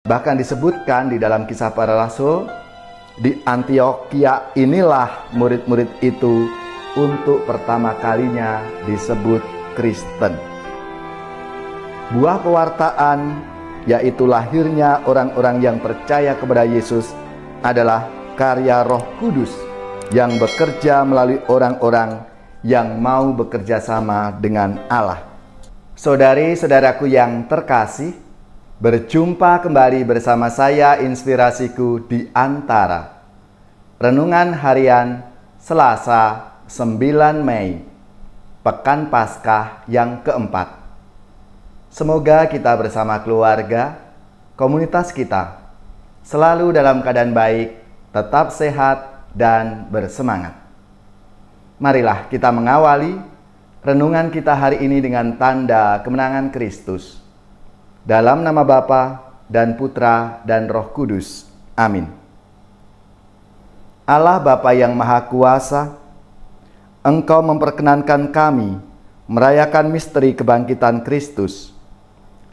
Bahkan disebutkan di dalam Kisah Para Rasul, di Antiokhia inilah murid-murid itu untuk pertama kalinya disebut Kristen. Buah pewartaan, yaitu lahirnya orang-orang yang percaya kepada Yesus, adalah karya Roh Kudus yang bekerja melalui orang-orang yang mau bekerja sama dengan Allah. Saudari-saudaraku yang terkasih, berjumpa kembali bersama saya Inspirasiku di Antara. Renungan harian Selasa 9 Mei, Pekan Paskah yang keempat. Semoga kita bersama keluarga, komunitas kita, selalu dalam keadaan baik, tetap sehat, dan bersemangat. Marilah kita mengawali renungan kita hari ini dengan tanda kemenangan Kristus. Dalam nama Bapa dan Putra dan Roh Kudus. Amin. Allah Bapa yang Maha Kuasa, Engkau memperkenankan kami merayakan misteri kebangkitan Kristus.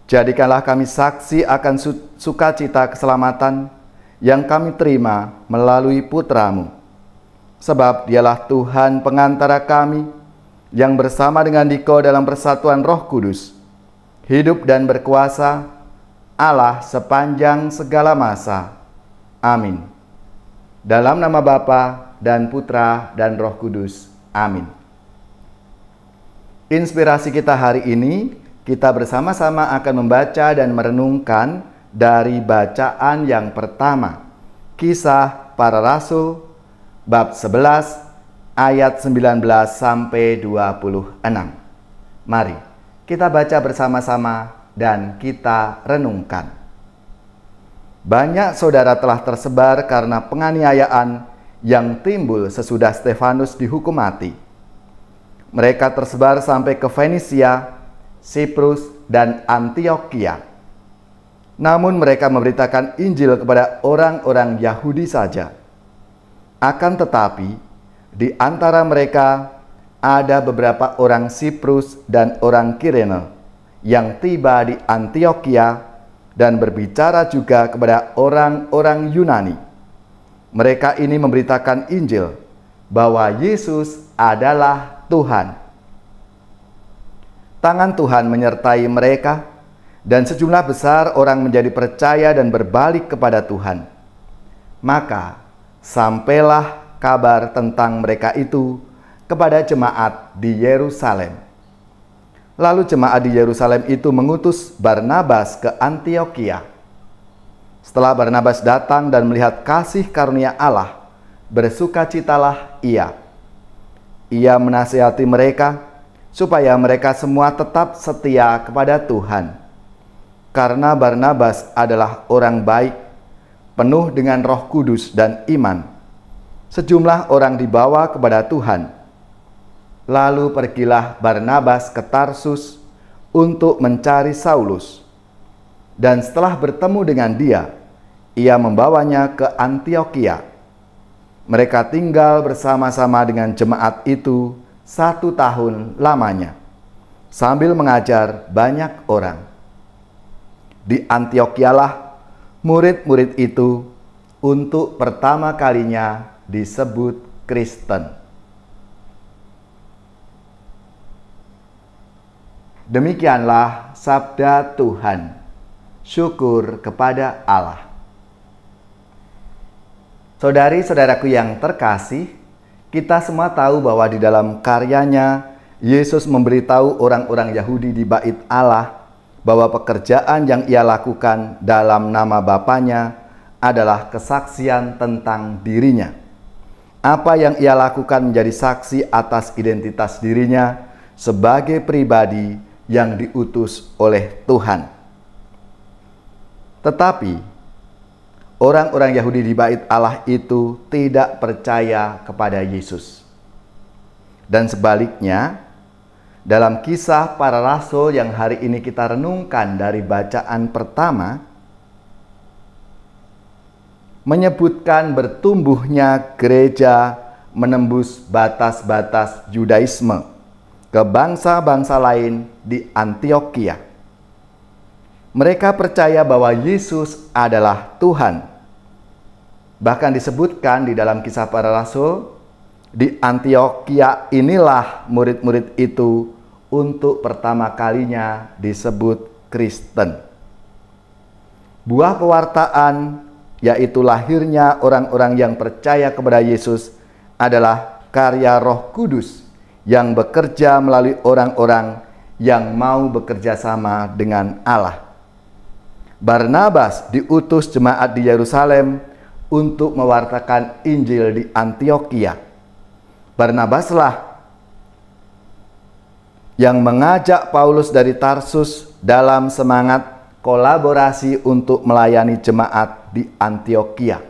Jadikanlah kami saksi akan sukacita keselamatan yang kami terima melalui Putra-Mu. Sebab Dialah Tuhan pengantara kami yang bersama dengan Dikau dalam persatuan Roh Kudus, hidup dan berkuasa, Allah sepanjang segala masa. Amin. Dalam nama Bapa dan Putra dan Roh Kudus. Amin. Inspirasi kita hari ini, kita bersama-sama akan membaca dan merenungkan dari bacaan yang pertama, Kisah Para Rasul, bab 11, ayat 19 sampai 26. Mari kita baca bersama-sama dan kita renungkan. Banyak saudara telah tersebar karena penganiayaan yang timbul sesudah Stefanus dihukum mati. Mereka tersebar sampai ke Fenisia, Siprus, dan Antiokhia. Namun mereka memberitakan Injil kepada orang-orang Yahudi saja. Akan tetapi, di antara mereka ada beberapa orang Siprus dan orang Kirene yang tiba di Antiokhia dan berbicara juga kepada orang-orang Yunani. Mereka ini memberitakan Injil bahwa Yesus adalah Tuhan. Tangan Tuhan menyertai mereka dan sejumlah besar orang menjadi percaya dan berbalik kepada Tuhan. Maka sampailah kabar tentang mereka itu kepada jemaat di Yerusalem. Lalu jemaat di Yerusalem itu mengutus Barnabas ke Antiokhia. Setelah Barnabas datang dan melihat kasih karunia Allah, bersukacitalah ia. Ia menasihati mereka supaya mereka semua tetap setia kepada Tuhan. Karena Barnabas adalah orang baik, penuh dengan Roh Kudus dan iman. Sejumlah orang dibawa kepada Tuhan. Lalu pergilah Barnabas ke Tarsus untuk mencari Saulus. Dan setelah bertemu dengan dia, ia membawanya ke Antiokhia. Mereka tinggal bersama-sama dengan jemaat itu 1 tahun lamanya, sambil mengajar banyak orang. Di Antiokhialah murid-murid itu untuk pertama kalinya disebut Kristen. Demikianlah sabda Tuhan. Syukur kepada Allah. Saudari-saudaraku yang terkasih, kita semua tahu bahwa di dalam karyanya, Yesus memberitahu orang-orang Yahudi di Bait Allah bahwa pekerjaan yang ia lakukan dalam nama Bapanya adalah kesaksian tentang dirinya. Apa yang ia lakukan menjadi saksi atas identitas dirinya sebagai pribadi yang diutus oleh Tuhan. Tetapi orang-orang Yahudi di Bait Allah itu tidak percaya kepada Yesus. Dan sebaliknya, dalam Kisah Para Rasul yang hari ini kita renungkan dari bacaan pertama, menyebutkan bertumbuhnya gereja menembus batas-batas Yudaisme ke bangsa-bangsa lain di Antiokhia. Mereka percaya bahwa Yesus adalah Tuhan. Bahkan disebutkan di dalam Kisah Para Rasul, di Antiokhia inilah murid-murid itu untuk pertama kalinya disebut Kristen. Buah pewartaan, yaitu lahirnya orang-orang yang percaya kepada Yesus, adalah karya Roh Kudus yang bekerja melalui orang-orang yang mau bekerja sama dengan Allah. Barnabas diutus jemaat di Yerusalem untuk mewartakan Injil di Antiokhia. Barnabaslah yang mengajak Paulus dari Tarsus dalam semangat kolaborasi untuk melayani jemaat di Antiokhia.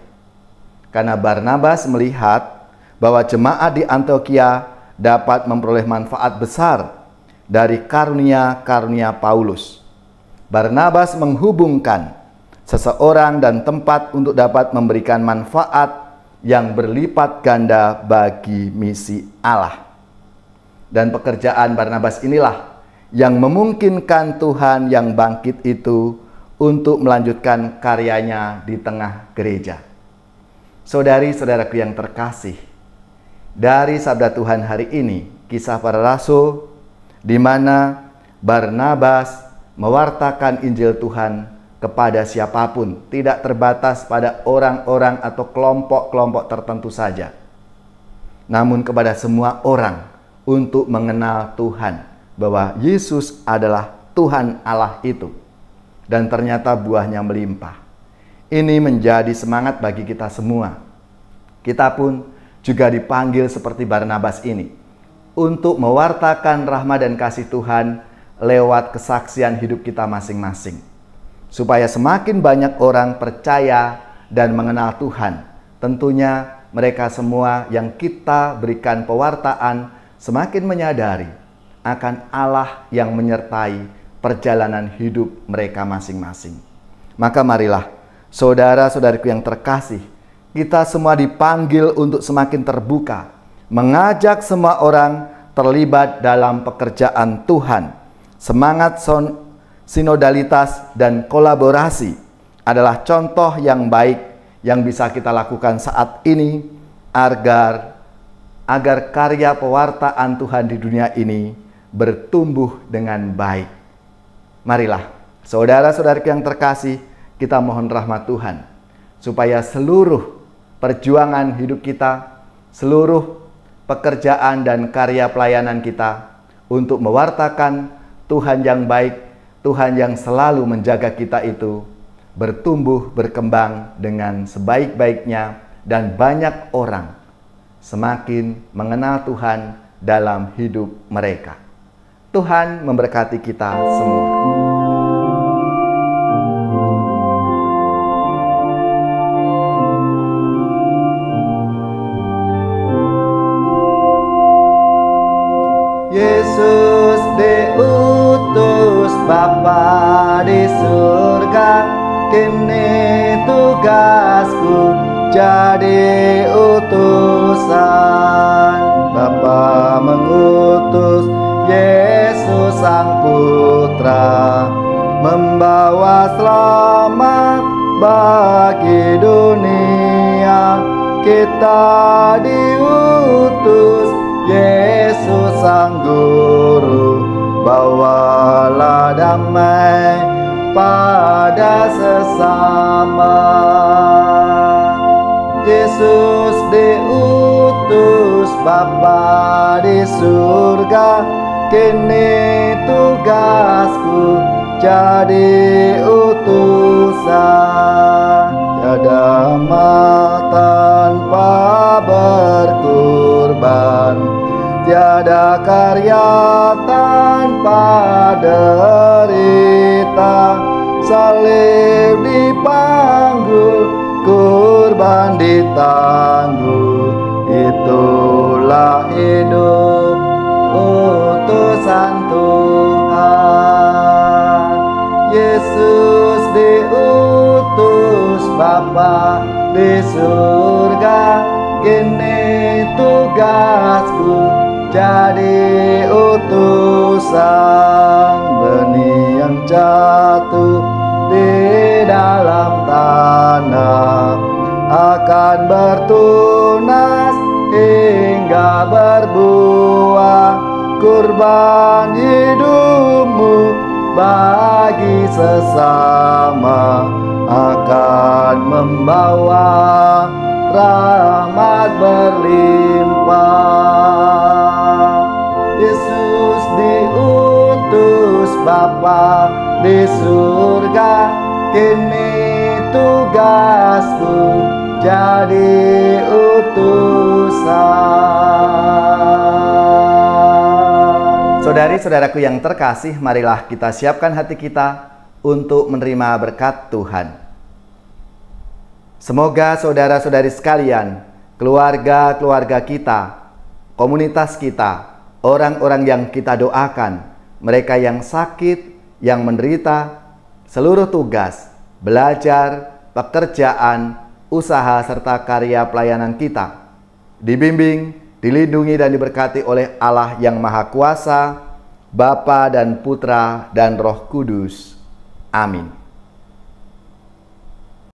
Karena Barnabas melihat bahwa jemaat di Antiokhia dapat memperoleh manfaat besar dari karunia-karunia Paulus. Barnabas menghubungkan seseorang dan tempat untuk dapat memberikan manfaat yang berlipat ganda bagi misi Allah. Dan pekerjaan Barnabas inilah yang memungkinkan Tuhan yang bangkit itu untuk melanjutkan karyanya di tengah gereja. Saudari-saudaraku yang terkasih, dari sabda Tuhan hari ini, Kisah Para Rasul, di mana Barnabas mewartakan Injil Tuhan kepada siapapun, tidak terbatas pada orang-orang atau kelompok-kelompok tertentu saja, namun kepada semua orang untuk mengenal Tuhan, bahwa Yesus adalah Tuhan Allah itu. Dan ternyata buahnya melimpah. Ini menjadi semangat bagi kita semua. Kita pun juga dipanggil seperti Barnabas ini, untuk mewartakan rahmat dan kasih Tuhan lewat kesaksian hidup kita masing-masing. Supaya semakin banyak orang percaya dan mengenal Tuhan. Tentunya mereka semua yang kita berikan pewartaan semakin menyadari akan Allah yang menyertai perjalanan hidup mereka masing-masing. Maka marilah, saudara-saudariku yang terkasih, kita semua dipanggil untuk semakin terbuka, mengajak semua orang terlibat dalam pekerjaan Tuhan. Semangat sinodalitas dan kolaborasi adalah contoh yang baik yang bisa kita lakukan saat ini agar karya pewartaan Tuhan di dunia ini bertumbuh dengan baik. Marilah, saudara-saudariku yang terkasih, kita mohon rahmat Tuhan supaya seluruh perjuangan hidup kita, seluruh pekerjaan dan karya pelayanan kita untuk mewartakan Tuhan yang baik, Tuhan yang selalu menjaga kita itu bertumbuh, berkembang dengan sebaik-baiknya, dan banyak orang semakin mengenal Tuhan dalam hidup mereka. Tuhan memberkati kita semua. Yesus diutus Bapa di surga, kini tugasku jadi utusan. Bapa mengutus Yesus Sang Putra, membawa selamat bagi dunia. Kita diutus Yesus Sang Guru, bawalah damai pada sesama. Yesus diutus Bapa di surga, kini tugasku jadi utusan. Tiada amal tanpa berkorban, tiada karya tanpa derita. Salib dipanggul, kurban ditangguh, itulah hidup utusan Tuhan. Yesus diutus Bapa di surga, kini tugasku jadi utusan. Benih yang jatuh di dalam tanah akan bertunas hingga berbuah, kurban hidupmu bagi sesama akan membawa rahmat berlimpah. Yesus diutus Bapa di surga, kini tugasku jadi utusan. Saudari-saudaraku yang terkasih, marilah kita siapkan hati kita untuk menerima berkat Tuhan. Semoga saudara-saudari sekalian, keluarga-keluarga kita, komunitas kita, orang-orang yang kita doakan, mereka yang sakit, yang menderita, seluruh tugas, belajar, pekerjaan, usaha, serta karya pelayanan kita dibimbing, dilindungi, dan diberkati oleh Allah yang Maha Kuasa, Bapa dan Putra dan Roh Kudus. Amin.